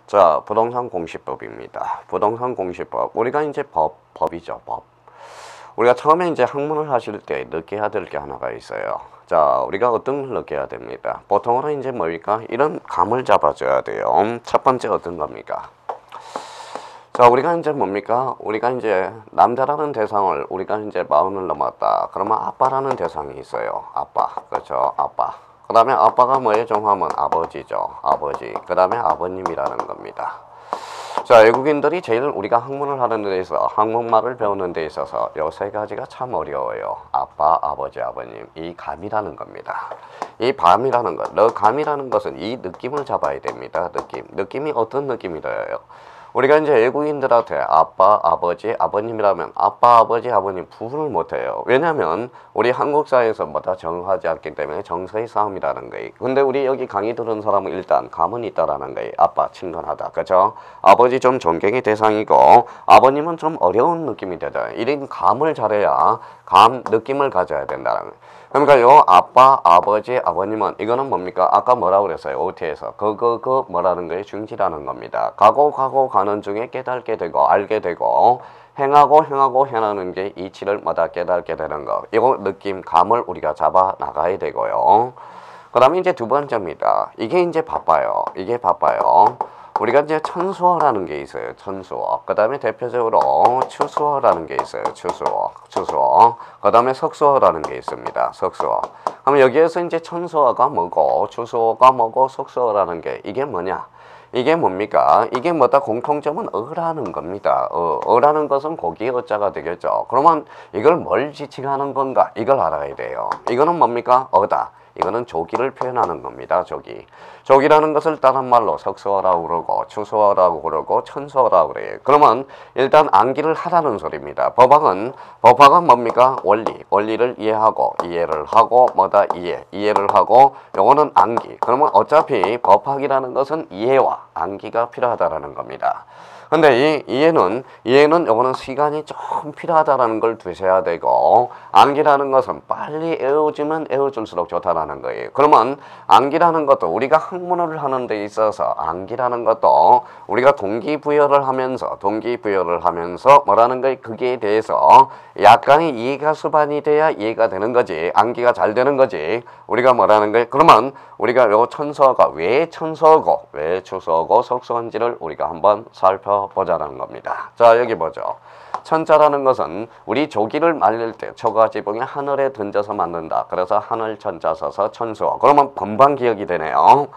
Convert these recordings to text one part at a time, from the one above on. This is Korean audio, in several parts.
자, 부동산 공시법입니다. 부동산 공시법. 우리가 이제 법이죠, 법. 우리가 처음에 이제 학문을 하실 때 느껴야 될 게 하나가 있어요. 자, 우리가 어떤 걸 느껴야 됩니다. 보통으로 이제 뭡니까? 이런 감을 잡아줘야 돼요. 첫 번째 어떤 겁니까? 자, 우리가 이제 뭡니까? 우리가 이제 남자라는 대상을 우리가 이제 40을 넘었다. 그러면 아빠라는 대상이 있어요. 아빠. 그렇죠? 아빠. 그 다음에 아빠가 뭐에 정하면 아버지죠. 아버지. 그 다음에 아버님이라는 겁니다. 자, 외국인들이 제일 우리가 학문을 하는 데 있어서 한국말을 배우는 데 있어서 요 세 가지가 참 어려워요. 아빠, 아버지, 아버님. 이 감이라는 겁니다. 이 밤이라는 것, 감이라는 것은 이 느낌을 잡아야 됩니다. 느낌이 어떤 느낌이래요? 우리가 이제 외국인들한테 아빠, 아버지, 아버님이라면 아빠, 아버지, 아버님 구분을 못해요. 왜냐하면 우리 한국 사회에서 뭐다 정하지 않기 때문에 정서의 싸움이라는 거예요. 근데 우리 여기 강의 들은 사람은 일단 감은 있다라는 거예요. 아빠 친근하다, 그죠? 아버지 좀 존경의 대상이고 아버님은 좀 어려운 느낌이 되잖아요. 이런 감을 잘해야 느낌을 가져야 된다는 거예요. 그러니까 요 아빠, 아버지, 아버님은 이거는 뭡니까? 아까 뭐라고 그랬어요? OT에서 뭐라는 거에 중지라는 겁니다. 가고 가는 중에 깨닫게 되고 알게 되고 행하고 행하는 게 이치를 깨닫게 되는 거. 이거 느낌, 감을 우리가 잡아 나가야 되고요. 그 다음에 이제 두 번째입니다. 이게 이제 바빠요. 우리가 이제 천수어라는 게 있어요. 천수어. 그 다음에 대표적으로 추수어라는 게 있어요. 추수어. 그 다음에 석수어라는 게 있습니다. 석수어. 그럼 여기에서 이제 천수어가 뭐고, 추수어가 뭐고, 석수어라는 게 이게 뭐냐? 이게 뭡니까? 이게 뭐다 공통점은 어라는 겁니다. 어라는 것은 고기 어자가 되겠죠. 그러면 이걸 뭘 지칭하는 건가? 이걸 알아야 돼요. 이거는 뭡니까? 어다. 이거는 조기를 표현하는 겁니다. 조기라는 것을 다른 말로 석수어라고 그러고 추수어라고 그러고 천수어라고 그래요. 그러면 일단 암기를 하라는 소리입니다. 법학은 뭡니까? 원리를 이해를 하고 이해를 하고 요거는 암기. 그러면 어차피 법학이라는 것은 이해와 암기가 필요하다라는 겁니다. 근데 이 이해는 요거는 시간이 좀 필요하다라는 걸 두셔야 되고, 암기라는 것은 빨리 외워지면 외워줄수록 좋다라는 거예요. 그러면 암기라는 것도 우리가 학문을 하는 데 있어서 암기라는 것도 우리가 동기부여를 하면서 뭐라는 거예요? 그게 대해서 약간의 이해가 수반이 돼야 이해가 되는 거지, 암기가 잘 되는 거지. 우리가 뭐라는 거예요? 그러면 우리가 요 천서가 왜 천서고 왜 추서고 석서인지를 우리가 한번 살펴보자는 겁니다. 자, 여기 보죠. 천자라는 것은 우리 조기를 말릴 때 초가지붕에 하늘에 던져서 만든다. 그래서 하늘 천자 써서 천수어. 그러면 금방 기억이 되네요.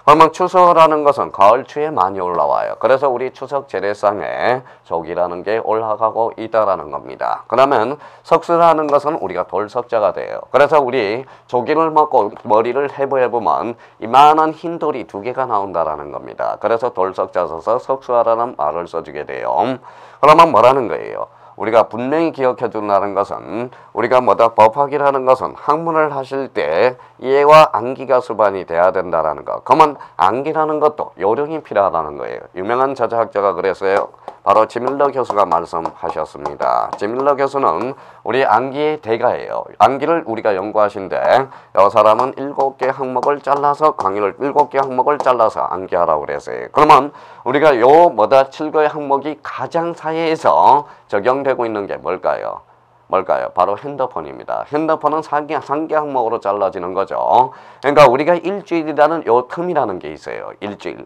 그러면 추석이라는 것은 가을 추에 많이 올라와요. 그래서 우리 추석 재래상에 조기라는 게 올라가고 있다라는 겁니다. 그러면 석수라는 것은 우리가 돌석자가 돼요. 그래서 우리 조기를 먹고 머리를 해보면 이만한 흰 돌이 2개가 나온다라는 겁니다. 그래서 돌석자 써서 석수하라는 말을 써주게 돼요. 그러면 뭐라는 거예요? 우리가 분명히 기억해 두라는 것은 우리가 법학이라는 것은 학문을 하실 때 이해와 암기가 수반이 돼야 된다라는 거. 그러면 암기라는 것도 요령이 필요하다는 거예요. 유명한 저자학자가 그랬어요. 바로 지밀러 교수가 말씀하셨습니다. 지밀러 교수는 우리 암기의 대가예요. 암기를 우리가 연구하신데 이 사람은 7개 항목을 잘라서 강의를 7개 항목을 잘라서 암기하라고 그랬어요. 그러면 우리가 7개 항목이 가장 사회에서 적용되고 있는 게 뭘까요? 바로 핸드폰입니다. 핸드폰은 3개 항목으로 잘라지는 거죠. 그러니까 우리가 일주일이라는 요 틈이라는 게 있어요.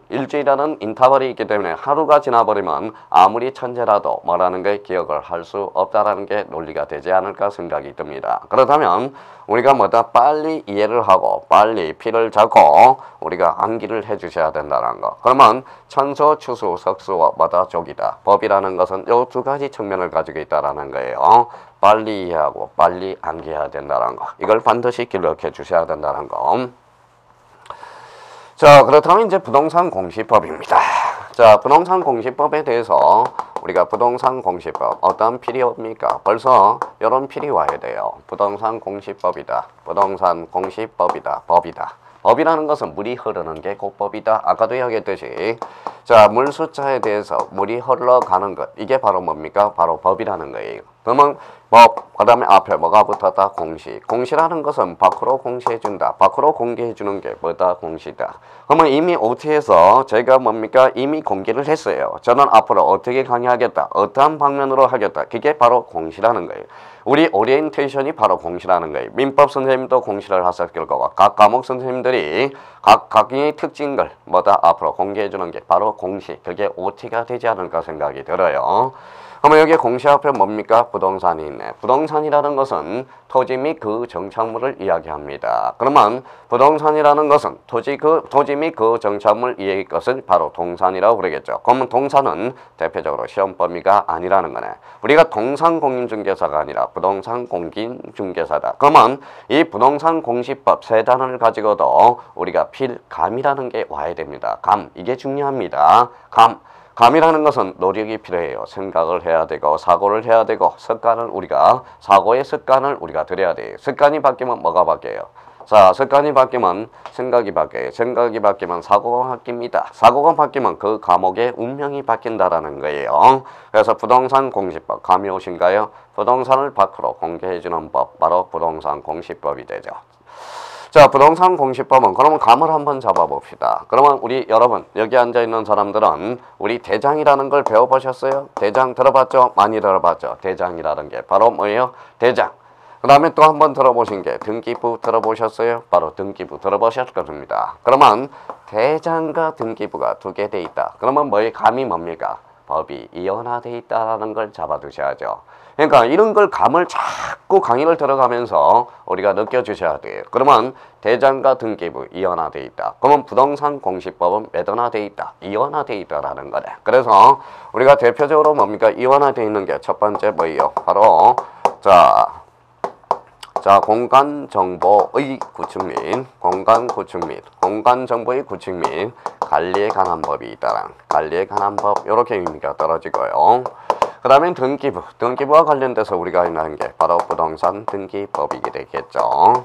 일주일이라는 인터벌이 있기 때문에 하루가 지나버리면 아무리 천재라도 뭐라는 게 기억을 할 수 없다라는 게 논리가 되지 않을까 생각이 듭니다. 그렇다면 우리가 빨리 이해를 하고 빨리 피를 잡고 우리가 암기를 해주셔야 된다는 거. 그러면 천서, 추수, 석수와 조기다. 법이라는 것은 요 2가지 측면을 가지고 있다라는 거예요. 빨리 이해하고 빨리 암기해야 된다는 거. 이걸 반드시 기억해 주셔야 된다는 거. 자, 그렇다면 이제 부동산 공시법입니다. 자, 부동산 공시법에 대해서 우리가 부동산 공시법 어떤 필이 옵니까? 벌써 이런 필이 와야 돼요. 부동산 공시법이다. 부동산 공시법이다. 법이라는 것은 물이 흐르는 게 곧 법이다. 아까도 이야기했듯이 자, 물 숫자에 대해서 물이 흘러가는 것, 이게 바로 뭡니까? 바로 법이라는 거예요. 그러면 법, 그 다음에 앞에 뭐가 붙었다? 공시. 공시라는 것은 밖으로 공시해준다. 밖으로 공개해주는 게 뭐다? 공시다. 그러면 이미 OT에서 제가 뭡니까? 이미 공개를 했어요. 저는 앞으로 어떻게 강의하겠다. 어떠한 방면으로 하겠다. 그게 바로 공시라는 거예요. 우리 오리엔테이션이 바로 공시라는 거예요. 민법 선생님도 공시를 하셨을 거고 각 과목 선생님들이 각 강의 특징을 뭐다? 앞으로 공개해주는 게 바로 공시. 그게 OT가 되지 않을까 생각이 들어요. 그러면 여기 공시 앞에 뭡니까? 부동산이 있네. 부동산이라는 것은 토지 및 그 정착물을 이야기합니다. 그러면 부동산이라는 것은 토지 및 그 정착물 이야기할 것은 바로 동산이라고 그러겠죠. 그러면 동산은 대표적으로 시험 범위가 아니라는 거네. 우리가 동산 공인중개사가 아니라 부동산 공인중개사다. 그러면 이 부동산 공시법 세 단어를 가지고도 우리가 필감이라는 게 와야 됩니다. 감, 이게 중요합니다. 감이라는 것은 노력이 필요해요. 생각을 해야 되고 사고를 해야 되고 사고의 습관을 우리가 들여야 돼요. 습관이 바뀌면 뭐가 바뀌어요? 자, 습관이 바뀌면 생각이 바뀌어요. 생각이 바뀌면 사고가 바뀝니다. 사고가 바뀌면 그 과목의 운명이 바뀐다라는 거예요. 그래서 부동산 공시법 감이 오신가요? 부동산을 밖으로 공개해주는 법, 바로 부동산 공시법이 되죠. 자, 부동산 공시법은 그러면 감을 한번 잡아봅시다. 그러면 우리 여러분 여기 앉아있는 사람들은 우리 대장이라는 걸 배워보셨어요? 대장 들어봤죠? 많이 들어봤죠? 대장이라는 게 바로 뭐예요? 대장. 그 다음에 또 한번 들어보신 게 등기부 들어보셨어요? 바로 등기부 들어보셨을 겁니다. 그러면 대장과 등기부가 두 개 돼 있다. 그러면 뭐의 감이 뭡니까? 법이 이원화돼 있다는 걸 잡아두셔야죠. 그러니까 이런 걸 감을 자꾸 강의를 들어가면서 우리가 느껴주셔야 돼요. 그러면 대장과 등기부 이원화돼 있다. 그러면 부동산 공시법은 매도화돼 있다. 이원화돼 있다라는 거네. 그래서 우리가 대표적으로 뭡니까? 이원화돼 있는 게 첫 번째 뭐예요? 바로 자, 공간정보의 구축 및 공간정보의 구축 및 관리에 관한 법이 있다랑 관리에 관한 법 이렇게 의미가 떨어지고요. 그 다음에 등기부와 관련돼서 우리가 있는 게 바로 부동산 등기법이게 되겠죠.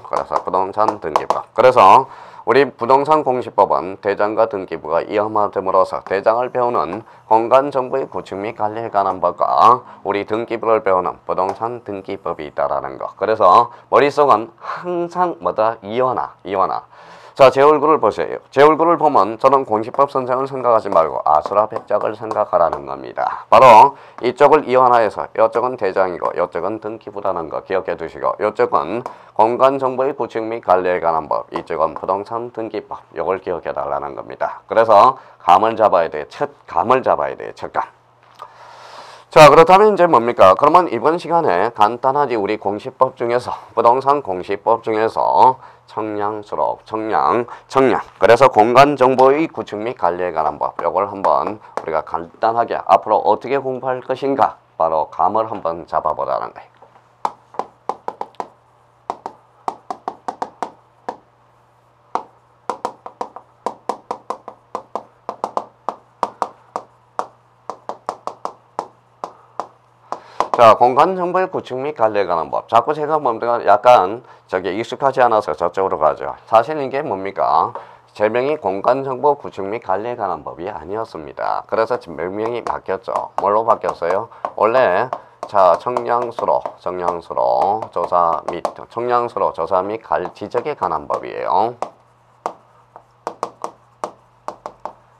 그래서 부동산 등기법. 그래서 우리 부동산 공시법은 대장과 등기부가 이험화됨으로써 대장을 배우는 공간정보의 구축 및 관리에 관한 법과 우리 등기부를 배우는 부동산 등기법이 있다라는 거. 그래서 머릿속은 항상 뭐다? 이원화. 자, 제 얼굴을 보세요. 제 얼굴을 보면 저는 공시법 선생을 생각하지 말고 아수라 백작을 생각하라는 겁니다. 바로 이쪽을 이완화해서 이쪽은 대장이고 이쪽은 등기부라는 거 기억해 두시고 이쪽은 공간정보의 구축 및 관리에 관한 법, 이쪽은 부동산 등기법, 이걸 기억해 달라는 겁니다. 그래서 감을 잡아야 돼. 첫 감을 잡아야 돼. 첫 감. 자, 그렇다면 이제 뭡니까? 그러면 이번 시간에 간단하게 우리 공시법 중에서 부동산 공시법 중에서 청량수록, 청량. 그래서 공간정보의 구축 및 관리에 관한 법, 이걸 한번 우리가 간단하게 앞으로 어떻게 공부할 것인가, 바로 감을 한번 잡아보라는 거예요. 자, 공간정보의 구축 및 관리에 관한 법. 자꾸 제가 뭡니까? 약간 익숙하지 않아서 저쪽으로 가죠. 사실 이게 뭡니까? 제명이 공간정보 구축 및 관리에 관한 법이 아니었습니다. 그래서 지금 명명이 바뀌었죠. 뭘로 바뀌었어요? 원래 자, 청량수로 조사 및 지적에 관한 법이에요.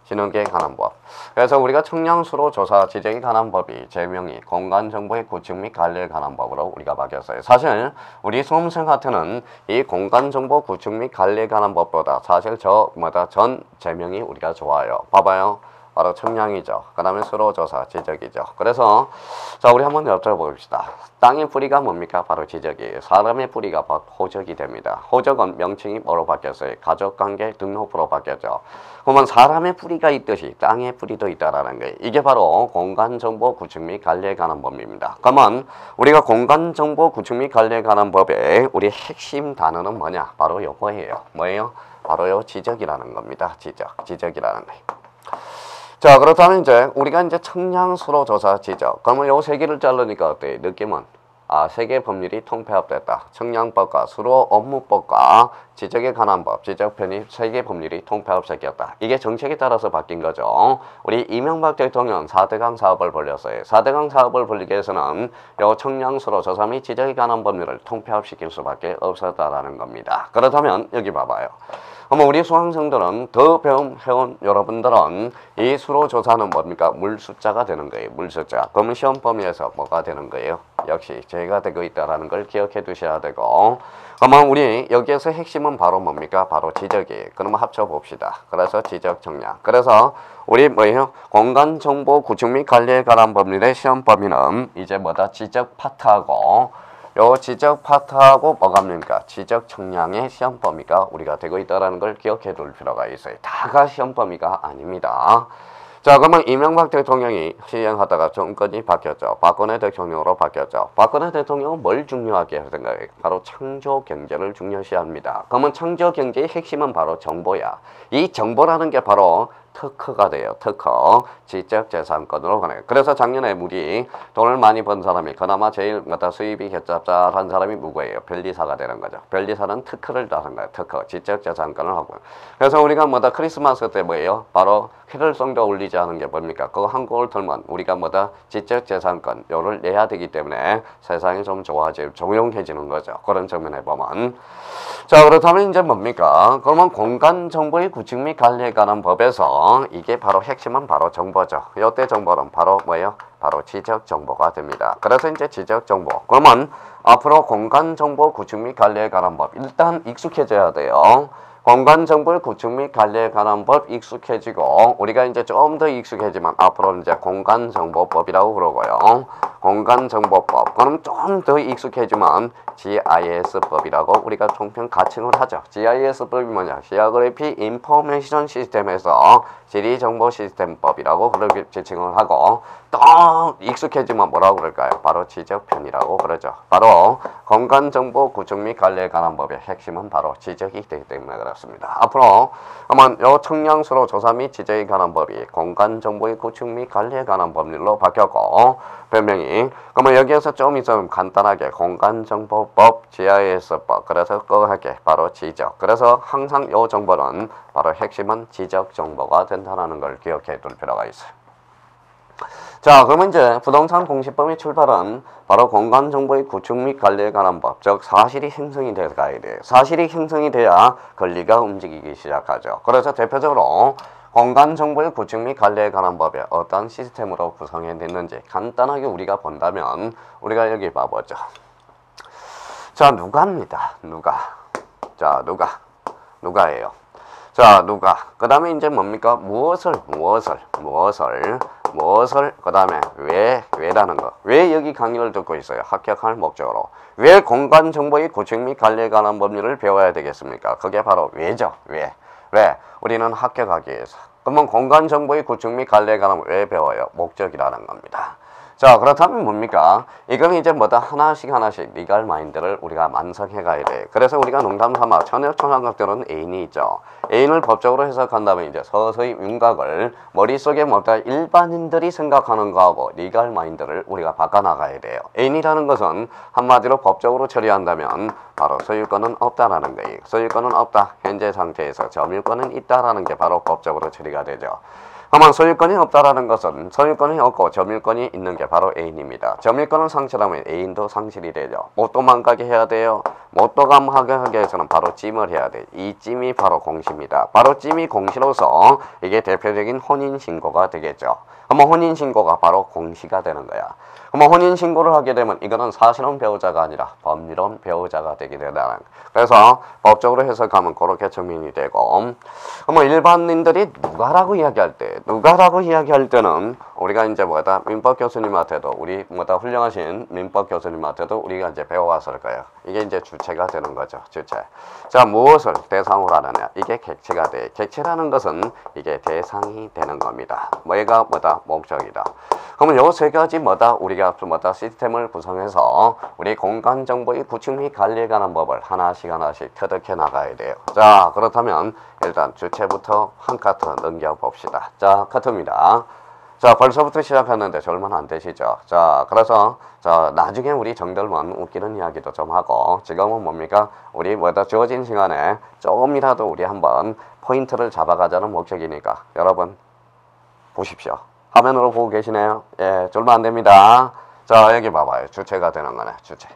진흥에 관한 법. 그래서 우리가 청량수로 조사 지적에 관한 법이 제명이 공간정보의 구축 및 관리에 관한 법으로 우리가 바뀌었어요. 사실 우리 수험생한테는 이 공간정보 구축 및 관리에 관한 법보다 사실 전 제명이 우리가 좋아요. 봐봐요. 바로 청량이죠. 그 다음에 수로조사 지적이죠. 그래서 자, 우리 한번 여쭤봅시다. 땅의 뿌리가 뭡니까? 바로 지적이에요. 사람의 뿌리가 바로 호적이 됩니다. 호적은 명칭이 뭐로 바뀌었어요? 가족관계 등록부로 바뀌었죠. 그러면 사람의 뿌리가 있듯이 땅의 뿌리도 있다라는 거예요. 이게 바로 공간정보 구축 및 관리에 관한 법입니다. 그러면 우리가 공간정보 구축 및 관리에 관한 법의 우리 핵심 단어는 뭐냐? 바로 요거예요. 뭐예요? 바로 요 지적이라는 겁니다. 지적이라는 거예요. 자, 그렇다면 이제 우리가 청량수로 조사 지적. 그러면 요 세 개를 자르니까 어때요? 느낌은 세개 법률이 통폐합됐다. 청량법과 수로 업무법과 지적에 관한 법, 지적 편입 세개 법률이 통폐합시켰다. 이게 정책에 따라서 바뀐 거죠. 우리 이명박 대통령 4대강 사업을 벌렸어요. 4대강 사업을 벌리기 위해서는 요 청량, 수로, 조사 및 지적에 관한 법률을 통폐합시킬 수밖에 없었다라는 겁니다. 그렇다면 여기 봐봐요. 그러면 우리 수강생들은 더 배운 여러분들은 이 수로 조사는 뭡니까? 물 숫자가 되는 거예요. 물 숫자. 그러면 시험 범위에서 뭐가 되는 거예요? 역시 제가 되고 있다는 걸 기억해 두셔야 되고, 그러면 우리 여기에서 핵심은 바로 뭡니까? 바로 지적이에요. 그러면 합쳐봅시다. 그래서 지적 청량. 그래서 우리 뭐예요? 공간정보 구축 및 관리에 관한 법률의 시험 범위는 이제 뭐다? 지적 파트하고 요 지적 파트하고 뭐갑니까? 지적 청량의 시험 범위가 우리가 되고 있다는 걸 기억해 둘 필요가 있어요. 다가 시험 범위가 아닙니다. 자, 그러면 이명박 대통령이 시행하다가 정권이 바뀌었죠. 박근혜 대통령으로 바뀌었죠. 박근혜 대통령은 뭘 중요하게 생각해요? 바로 창조 경제를 중요시합니다. 그러면 창조 경제의 핵심은 바로 정보야. 이 정보라는 게 바로 특허가 돼요. 특허. 지적재산권으로 가네요. 그래서 작년에 우리 돈을 많이 번 사람이 그나마 제일 수입이 겹잡잡한 사람이 누구예요? 변리사가 되는 거죠. 변리사는 특허를 따는 거예요. 특허. 지적재산권을 하고. 그래서 우리가 크리스마스 때 뭐예요? 바로 휘를성도 울리지 않은 게 뭡니까? 그거 한 곡을 틀면 우리가 지적재산권 요를 내야 되기 때문에 세상이 좀 좋아지고 조용해지는 거죠. 그런 측면에 보면. 자, 그렇다면 이제 뭡니까? 그러면 공간정보의 구축 및 관리에 관한 법에서 이게 바로 핵심은 바로 정보죠. 이때 정보는 바로 뭐예요? 바로 지적정보가 됩니다. 그래서 이제 지적정보. 그러면 앞으로 공간정보 구축 및 관리에 관한 법 일단 익숙해져야 돼요. 공간정보의 구축 및 관리에 관한 법 익숙해지고 우리가 이제 좀 더 익숙해지면 앞으로 이제 공간정보법이라고 그러고요. 공간정보법. 그럼 좀 더 익숙해지면 GIS법이라고 우리가 총평 가칭을 하죠. GIS법이 뭐냐? 지오그래피 인포메이션 시스템에서 지리정보 시스템법이라고 그렇게 지칭을 하고 또 익숙해지면 뭐라고 그럴까요? 바로 지적편이라고 그러죠. 바로 공간정보 구축 및 관리에 관한 법의 핵심은 바로 지적이 되기 때문에 그렇습니다. 앞으로 아마 요 청량수로 조사 및 지적에 관한 법이 공간정보의 구축 및 관리에 관한 법률로 바뀌었고 별명이 그러면 여기에서 좀 있으면 간단하게 공간정보법, GIS법 그래서 거하게 바로 지적. 그래서 항상 요 정보는 바로 핵심은 지적정보가 된다는 걸 기억해 둘 필요가 있어요. 자, 그러면 이제 부동산 공시법의 출발은 바로 공간정보의 구축 및 관리에 관한 법, 즉 사실이 형성이 돼서 가야 돼요. 사실이 형성이 돼야 권리가 움직이기 시작하죠. 그래서 대표적으로 공간정보의 구축 및 관리에 관한 법이 어떤 시스템으로 구성이 됐는지 간단하게 우리가 본다면 우리가 여기 봐보죠. 자, 누가입니다. 누가. 자, 누가예요. 자, 누가. 그 다음에 이제 뭡니까? 무엇을, 그 다음에 왜라는 거. 왜 여기 강의를 듣고 있어요? 합격할 목적으로. 왜 공간정보의 구축 및 관리에 관한 법률을 배워야 되겠습니까? 그게 바로 왜죠. 왜? 우리는 합격하기 위해서. 그러면 공간정보의 구축 및 관리에 관한 왜 배워요? 목적이라는 겁니다. 자, 그렇다면 뭡니까? 이거는 이제 하나씩 리갈 마인드를 우리가 만성해 가야 돼. 그래서 우리가 농담 삼아 초등학교는 애인이 있죠. 애인을 법적으로 해석한다면 이제 서서히 윤곽을 머릿속에 일반인들이 생각하는 거하고 리갈 마인드를 우리가 바꿔나가야 돼요. 애인이라는 것은 한마디로 법적으로 처리한다면 바로 소유권은 없다라는 거예요. 소유권은 없다. 현재 상태에서 점유권은 있다라는 게 바로 법적으로 처리가 되죠. 다만 소유권이 없다라는 것은 소유권이 없고 점유권이 있는 게 바로 애인입니다. 점유권을 상실하면 애인도 상실이 되죠. 못 도망가게 해야 돼요. 못 도망가게 하기 위해서는 바로 찜을 해야 돼요. 이 찜이 바로 공시입니다. 바로 찜이 공시로서 이게 대표적인 혼인신고가 되겠죠. 그러면 혼인신고가 바로 공시가 되는 거야. 그러면 혼인신고를 하게 되면 이거는 사실혼 배우자가 아니라 법리론 배우자가 되게 된다는. 그래서 법적으로 해석하면 그렇게 증명이 되고, 그러면 일반인들이 누가라고 이야기할 때는 우리가 이제 민법 교수님한테도 우리 훌륭하신 민법 교수님한테도 우리가 이제 배워왔을 거예요. 이게 이제 주체가 되는 거죠. 주체. 자, 무엇을 대상으로 하느냐? 이게 객체가 돼. 객체라는 것은 이게 대상이 되는 겁니다. 뭐가 목적이다. 그러면 요 세 가지 우리가 시스템을 구성해서 우리 공간정보의 구축 및 관리에 관한 법을 하나씩 터득해 나가야 돼요. 자, 그렇다면 일단 주체부터 한 카트 넘겨봅시다. 자, 카트입니다. 자, 벌써부터 시작했는데 절만 안 되시죠? 자, 그래서 자, 나중에 우리 정들면 웃기는 이야기도 좀 하고 지금은 뭡니까? 우리 뭐다 주어진 시간에 조금이라도 우리 한번 포인트를 잡아가자는 목적이니까 여러분 보십시오. 화면으로 보고 계시네요. 예, 절만 안 됩니다. 자, 여기 봐봐요. 주체가 되는 거네. 주체.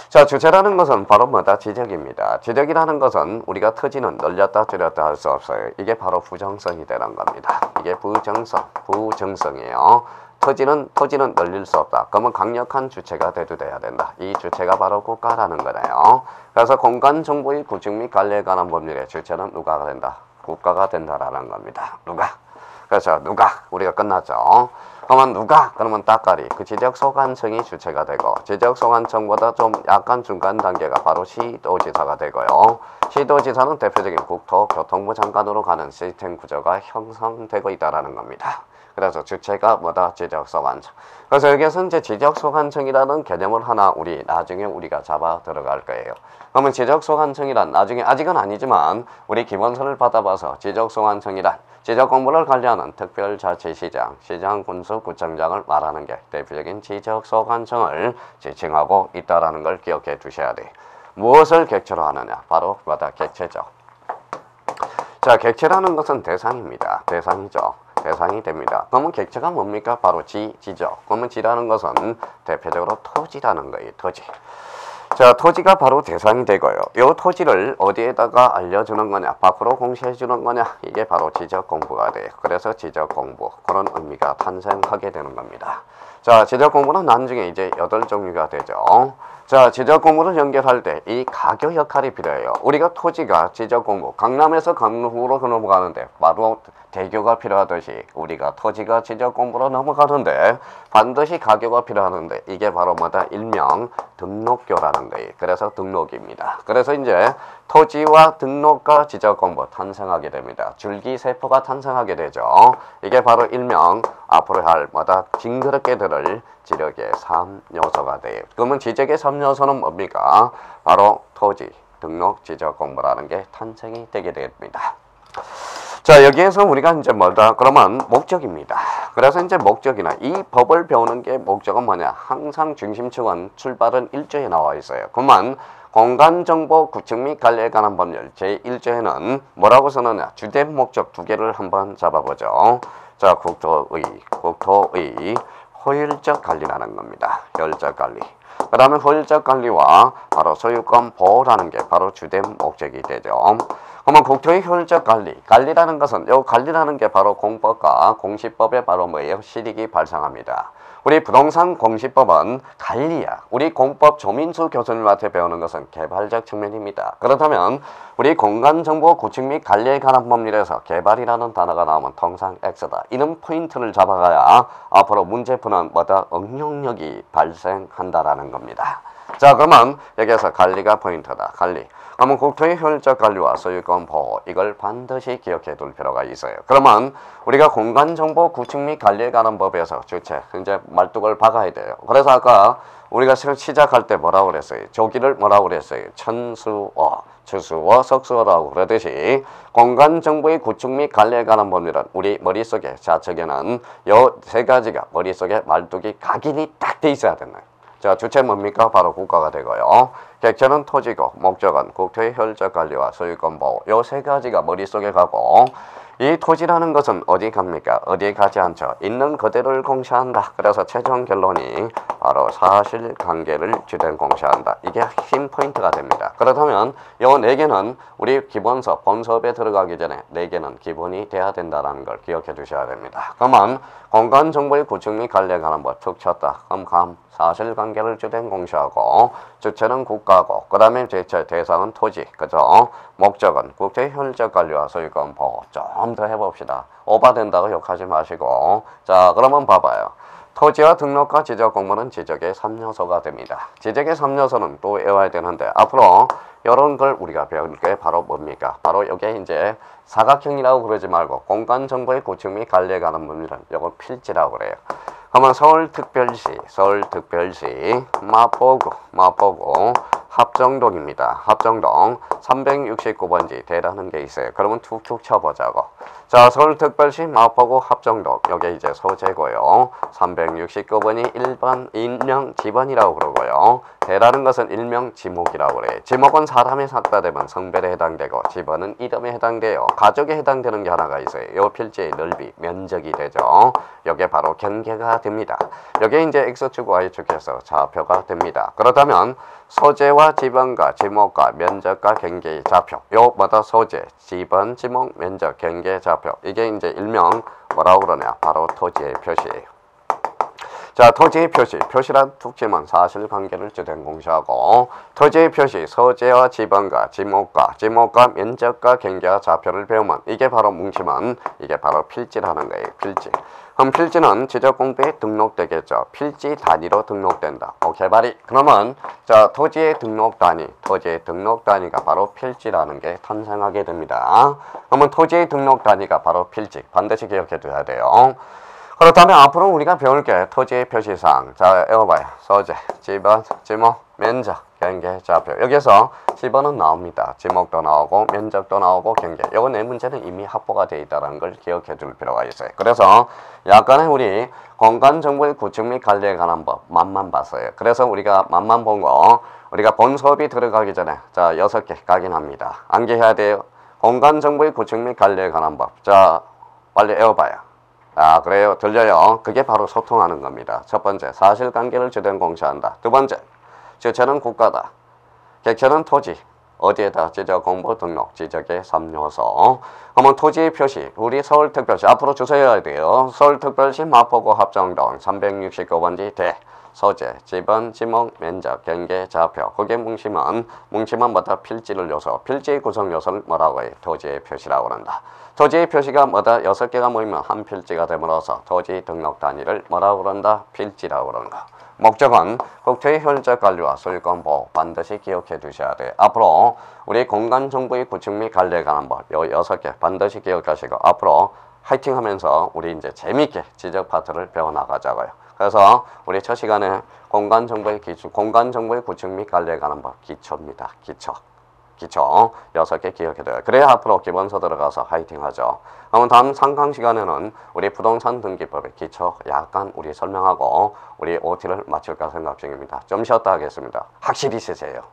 자, 주체라는 것은 바로 뭐다? 지적입니다. 지적이라는 것은 우리가 터지는 늘렸다 줄였다 할 수 없어요. 이게 바로 부정성이 되는 겁니다. 이게 부정성이에요. 터지는 늘릴 수 없다. 그러면 강력한 주체가 돼야 된다. 이 주체가 바로 국가라는 거네요. 그래서 공간 정보의 구축 및 관리에 관한 법률의 주체는 누가가 된다? 국가가 된다라는 겁니다. 누가? 그래서 누가? 우리가 끝났죠. 그러면 누가? 그러면 따까리. 그 지적 소관청이 주체가 되고 지적 소관청보다 좀 약간 중간 단계가 바로 시도지사가 되고요. 시도지사는 대표적인 국토교통부 장관으로 가는 시스템 구조가 형성되고 있다라는 겁니다. 그래서 주체가 뭐다? 지적소관청. 그래서 여기에서 이제 지적소관청이라는 개념을 하나 우리 나중에 우리가 잡아 들어갈 거예요. 그러면 지적소관청이란 나중에 아직은 아니지만 우리 기본서를 받아봐서 지적소관청이란 지적공부를 관리하는 특별자치시장, 시장, 군수, 구청장을 말하는 게 대표적인 지적소관청을 지칭하고 있다는 걸 기억해 두셔야 돼요. 무엇을 객체로 하느냐? 바로 뭐다? 객체죠. 자, 객체라는 것은 대상입니다. 대상이죠. 대상이 됩니다. 그러면 객체가 뭡니까? 바로 지죠. 그러면 지라는 것은 대표적으로 토지라는 거예요. 토지. 자, 토지가 바로 대상이 되고요. 이 토지를 어디에다가 알려주는 거냐? 밖으로 공시해 주는 거냐? 이게 바로 지적 공부가 돼요. 그래서 지적 공부. 그런 의미가 탄생하게 되는 겁니다. 자, 지적 공부는 나중에 이제 8종류가 되죠. 자, 지적 공부를 연결할 때 이 가교 역할이 필요해요. 우리가 토지가 지적 공부, 강남에서 강릉으로 넘어가는데 바로 대교가 필요하듯이 우리가 토지가 지적 공부로 넘어가는데 반드시 가교가 필요하는데 이게 바로 뭐다? 일명 등록교라는 거예요. 그래서 등록입니다. 그래서 이제 토지와 등록과 지적 공부 탄생하게 됩니다. 줄기세포가 탄생하게 되죠. 이게 바로 일명 앞으로 할 뭐다? 징그럽게 들을 지력의 3요소가 돼요. 그러면 지적의 3요소는 뭡니까? 바로 토지, 등록, 지적 공부라는 게 탄생이 되게 됩니다. 자, 여기에서 우리가 이제 뭐다? 그러면 목적입니다. 그래서 이제 목적이나 이 법을 배우는 게 목적은 뭐냐? 항상 중심축은 출발은 1조에 나와 있어요. 그러면 공간정보 구축 및 관리에 관한 법률 제1조에는 뭐라고 써놓냐? 주된 목적 2개를 한번 잡아보죠. 자, 국토의 효율적 관리라는 겁니다. 효율적 관리. 그 다음에 효율적 관리와 바로 소유권 보호라는 게 바로 주된 목적이 되죠. 그러면 국토의 효율적 관리라는 것은 이 관리라는 게 바로 공법과 공시법에 바로 뭐예요? 실익이 발생합니다. 우리 부동산 공시법은 관리야. 우리 공법 조민수 교수님한테 배우는 것은 개발적 측면입니다. 그렇다면 우리 공간정보 구축 및 관리에 관한 법률에서 개발이라는 단어가 나오면 통상 X다. 이런 포인트를 잡아가야 앞으로 문제 푸는 뭐다? 응용력이 발생한다라는 겁니다. 자, 그러면 여기에서 관리가 포인트다. 관리. 그러면 국토의 효율적 관리와 소유권 보호 이걸 반드시 기억해 둘 필요가 있어요. 그러면 우리가 공간정보 구축 및 관리에 관한 법에서 주체 이제 말뚝을 박아야 돼요. 그래서 아까 우리가 시작할 때 뭐라고 그랬어요? 조기를 뭐라고 그랬어요? 천수어, 추수어, 석수어라고 그러듯이 공간정보의 구축 및 관리에 관한 법률은 우리 머릿속에 좌측에는 요 3가지가 머릿속에 말뚝이 각인이 딱 돼 있어야 된다. 자, 주체 뭡니까? 바로 국가가 되고요. 객체는 토지고 목적은 국토의 효율적 관리와 소유권 보호. 요 3가지가 머릿속에 가고 이 토지라는 것은 어디 갑니까? 어디에 가지 않죠. 있는 그대로를 공시한다. 그래서 최종 결론이 바로 사실관계를 주된 공시한다. 이게 핵심 포인트가 됩니다. 그렇다면 요 4개는 우리 기본서, 본수업에 들어가기 전에 4개는 기본이 돼야 된다는 걸 기억해 두셔야 됩니다. 그러면 공간정보의 구축 및 관리에 관한 법 툭 쳤다. 그럼 사실관계를 주된 공시하고 주체는 국가고 그 다음에 제체 대상은 토지. 그죠? 목적은 국토의 효율적 관리와 소유권 보호. 좀 더 해봅시다. 오바된다고 욕하지 마시고. 자, 그러면 봐봐요. 토지와 등록과 지적 공부는 지적의 3요소가 됩니다. 지적의 3요소는 또 외워야 되는데 앞으로 이런 걸 우리가 배울 게 바로 뭡니까? 바로 이게 이제 사각형이라고 그러지 말고 공간정보의 구축 및 관리에 관한 법률은 이걸 필지라고 그래요. 그러면 서울특별시, 마포구, 합정동입니다. 합정동 369번지 대라는 게 있어요. 그러면 툭툭 쳐보자고. 자, 서울특별시 마포구 합정동. 여기 이제 소재고요. 369번이 1번 일명 지번이라고 그러고요. 대라는 것은 일명 지목이라고 그래요. 지목은 사람이 삭다되면 성별에 해당되고 지번은 이름에 해당돼요. 가족에 해당되는 게 하나가 있어요. 요 필지의 넓이, 면적이 되죠. 여기에 바로 경계가 됩니다. 여기에 이제 X축, Y축해서 좌표가 됩니다. 그렇다면 소재와 지번과 지목과 면적과 경계의 좌표. 요 뭐다 소재, 지번, 지목, 면적, 경계, 좌표. 이게 이제 일명 뭐라고 그러냐? 바로 토지의 표시예요. 자, 토지의 표시. 표시란 툭치면 사실관계를 주된 공시하고 토지의 표시, 소재와 지번과 지목과 면적과 경계와 좌표를 배우면 이게 바로 뭉치면 이게 바로 필지라는 거예요. 필지. 그럼 필지는 지적공부에 등록되겠죠. 필지 단위로 등록된다. 개발이. 그러면 자, 토지의 등록 단위가 바로 필지라는 게 탄생하게 됩니다. 그러면 토지의 등록 단위가 바로 필지. 반드시 기억해 두어야 돼요. 그렇다면 앞으로 우리가 배울 게 토지의 표시사항. 자, 읽어봐요. 소재, 지번, 지목, 면적, 경계, 좌표. 여기서 지번은 나옵니다. 지목도 나오고 면적도 나오고 경계. 요거 네 문제는 이미 확보가 되어 있다는 걸 기억해 줄 필요가 있어요. 그래서 약간의 우리 공간정보의 구축 및 관리에 관한 법 맛만 봤어요. 그래서 우리가 맛만 본 거 우리가 본 수업이 들어가기 전에 자 6개 각인합니다. 암기해야 돼요. 공간정보의 구축 및 관리에 관한 법. 자, 빨리 외워봐요. 아, 그래요. 들려요. 그게 바로 소통하는 겁니다. 첫 번째, 사실관계를 주된 공시한다. 두 번째, 주체는 국가다. 객체는 토지. 어디에다 지적공부 등록, 지적의 3요소. 그러면 토지의 표시, 우리 서울특별시, 앞으로 주소해야 돼요. 서울특별시 마포구 합정동 369번지 대. 소재, 지번, 지목, 면적, 경계, 좌표. 그게 뭉치면 뭐다? 필지를 요소. 필지의 구성 요소를 뭐라고 해요? 토지의 표시라고 한다. 토지의 표시가 뭐다? 6개가 모이면 한 필지가 됨으로써 토지 등록 단위를 뭐라고 그런다? 필지라고 그런다. 목적은 국토의 효율적 관리와 소유권 보호 반드시 기억해 두셔야 돼요. 앞으로 우리 공간정보의 구축 및 관리에 관한 법 요 6개 반드시 기억하시고 앞으로 화이팅 하면서 우리 이제 재미있게 지적 파트를 배워나가자고요. 그래서 우리 첫 시간에 공간정보의 구축 및 관리에 관한 법 기초입니다. 기초 6개 기억해둬요. 그래야 앞으로 기본서 들어가서 화이팅 하죠. 그러면 다음 3강 시간에는 우리 부동산 등기법의 기초 약간 우리 설명하고 우리 OT를 마칠까 생각 중입니다. 좀 쉬었다 하겠습니다. 확실히 쓰세요.